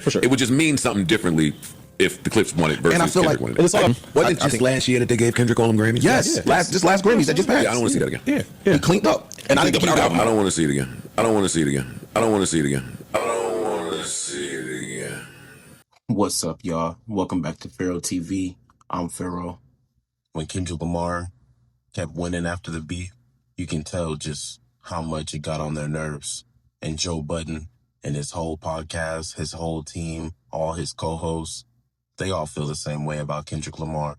For sure. It would just mean something differently if the Clips won it versus And I feel Kendrick like won it. it's all, Was it just last year that they gave Kendrick all them Grammys? yes, last Grammys that just passed. Yeah, I don't want to see that again. Yeah, he cleaned up, and I think he I don't want to see it again. I don't want to see it again. I don't want to see it again. I don't want to see it again. What's up, y'all? Welcome back to Pharaoh TV. I'm Pharaoh. When Kendrick Lamar kept winning after the beat, you can tell just how much it got on their nerves. And Joe Budden and his whole podcast, his whole team, all his co-hosts, they all feel the same way about Kendrick Lamar.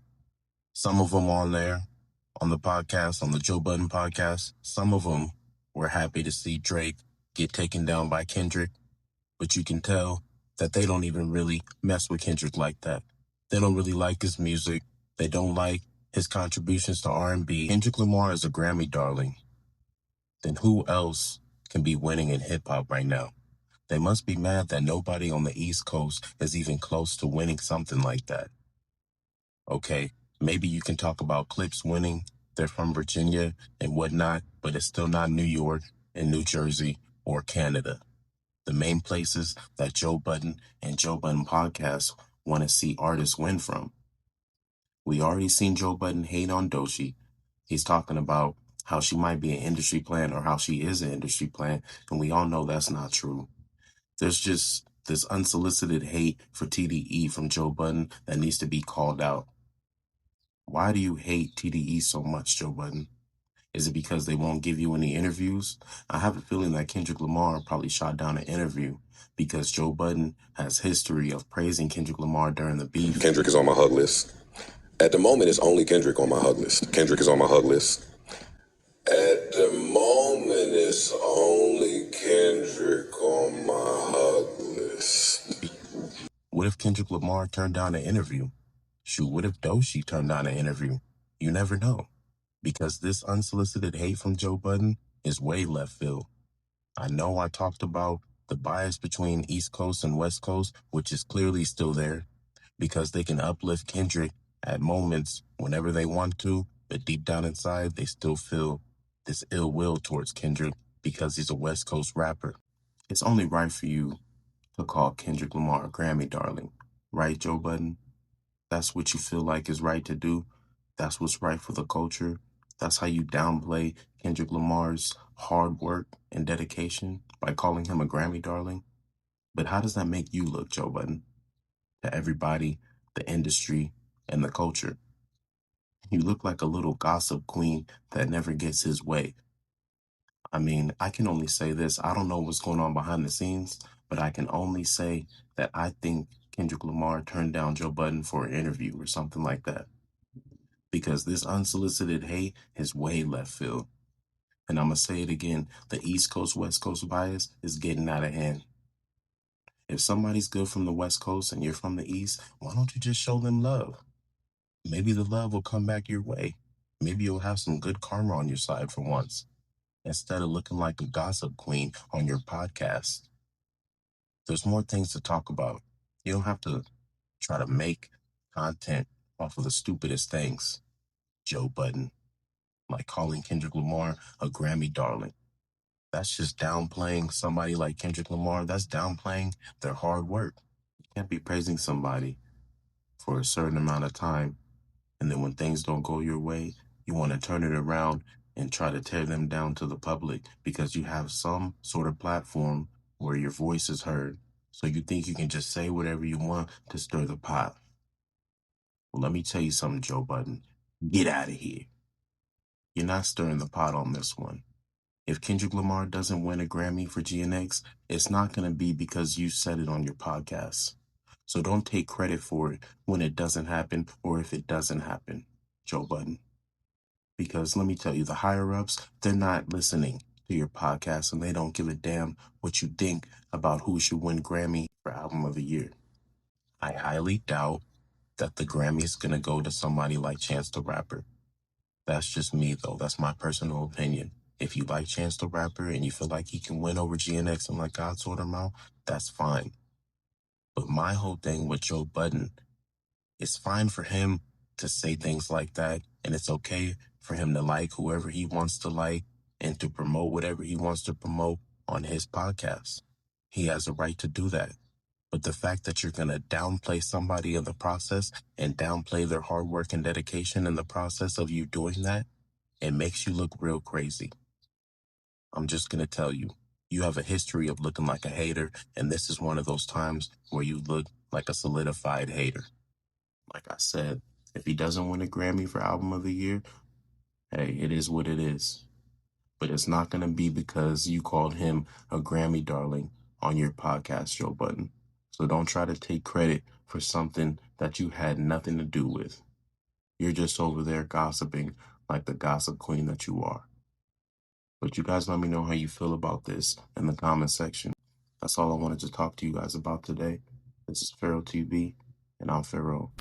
Some of them on there, on the podcast, on the Joe Budden podcast, some of them were happy to see Drake get taken down by Kendrick, but you can tell that they don't even really mess with Kendrick like that. They don't really like his music. They don't like his contributions to R&B. Kendrick Lamar is a Grammy darling. Then who else can be winning in hip-hop right now? They must be mad that nobody on the East Coast is even close to winning something like that. Okay, maybe you can talk about Clips winning. They're from Virginia and whatnot, but it's still not New York and New Jersey or Canada. The main places that Joe Budden and Joe Budden podcast want to see artists win from. We already seen Joe Budden hate on Doechii. He's talking about how she might be an industry plant or how she is an industry plant, and we all know that's not true. There's just this unsolicited hate for TDE from Joe Budden that needs to be called out. Why do you hate TDE so much, Joe Budden? Is it because they won't give you any interviews? I have a feeling that Kendrick Lamar probably shot down an interview because Joe Budden has history of praising Kendrick Lamar during the beef. Kendrick is on my hug list. At the moment, it's only Kendrick on my hug list. Kendrick is on my hug list. At the moment, it's only Kendrick on my hug list. What if Kendrick Lamar turned down an interview? Shoot, what if Doechii turned down an interview? You never know. Because this unsolicited hate from Joe Budden is way left field. I know I talked about the bias between East Coast and West Coast, which is clearly still there, because they can uplift Kendrick at moments whenever they want to, but deep down inside, they still feel this ill will towards Kendrick because he's a West Coast rapper. It's only right for you to call Kendrick Lamar a Grammy darling, right, Joe Budden? That's what you feel like is right to do. That's what's right for the culture. That's how you downplay Kendrick Lamar's hard work and dedication by calling him a Grammy darling. But how does that make you look, Joe Budden? To everybody, the industry, and the culture. You look like a little gossip queen that never gets his way. I mean, I can only say this. I don't know what's going on behind the scenes, but I can only say that I think Kendrick Lamar turned down Joe Budden for an interview or something like that. Because this unsolicited hate is way left field. And I'm going to say it again, the East Coast, West Coast bias is getting out of hand. If somebody's good from the West Coast and you're from the East, why don't you just show them love? Maybe the love will come back your way. Maybe you'll have some good karma on your side for once, instead of looking like a gossip queen on your podcast. There's more things to talk about. You don't have to try to make content off of the stupidest things, Joe Budden. Like calling Kendrick Lamar a Grammy darling. That's just downplaying somebody like Kendrick Lamar. That's downplaying their hard work. You can't be praising somebody for a certain amount of time, and then when things don't go your way, you want to turn it around and try to tear them down to the public because you have some sort of platform where your voice is heard. So you think you can just say whatever you want to stir the pot. Well, let me tell you something, Joe Budden. Get out of here. You're not stirring the pot on this one. If Kendrick Lamar doesn't win a Grammy for GNX, it's not going to be because you said it on your podcast. So don't take credit for it when it doesn't happen or if it doesn't happen, Joe Budden. Because let me tell you, the higher-ups, they're not listening to your podcast and they don't give a damn what you think about who should win Grammy for Album of the Year. I highly doubt that the Grammy is going to go to somebody like Chance the Rapper. That's just me, though. That's my personal opinion. If you like Chance the Rapper and you feel like he can win over GNX and let God sort him out, that's fine. But my whole thing with Joe Budden, it's fine for him to say things like that, and it's okay for him to like whoever he wants to like and to promote whatever he wants to promote on his podcast. He has a right to do that. But the fact that you're going to downplay somebody in the process and downplay their hard work and dedication in the process of you doing that, it makes you look real crazy. I'm just going to tell you, you have a history of looking like a hater, and this is one of those times where you look like a solidified hater. Like I said, if he doesn't win a Grammy for Album of the Year, hey, it is what it is. But it's not going to be because you called him a Grammy darling on your podcast, Joe Budden. So don't try to take credit for something that you had nothing to do with. You're just over there gossiping like the gossip queen that you are. But you guys let me know how you feel about this in the comment section. That's all I wanted to talk to you guys about today. This is Pharaoh TV, and I'm Pharaoh.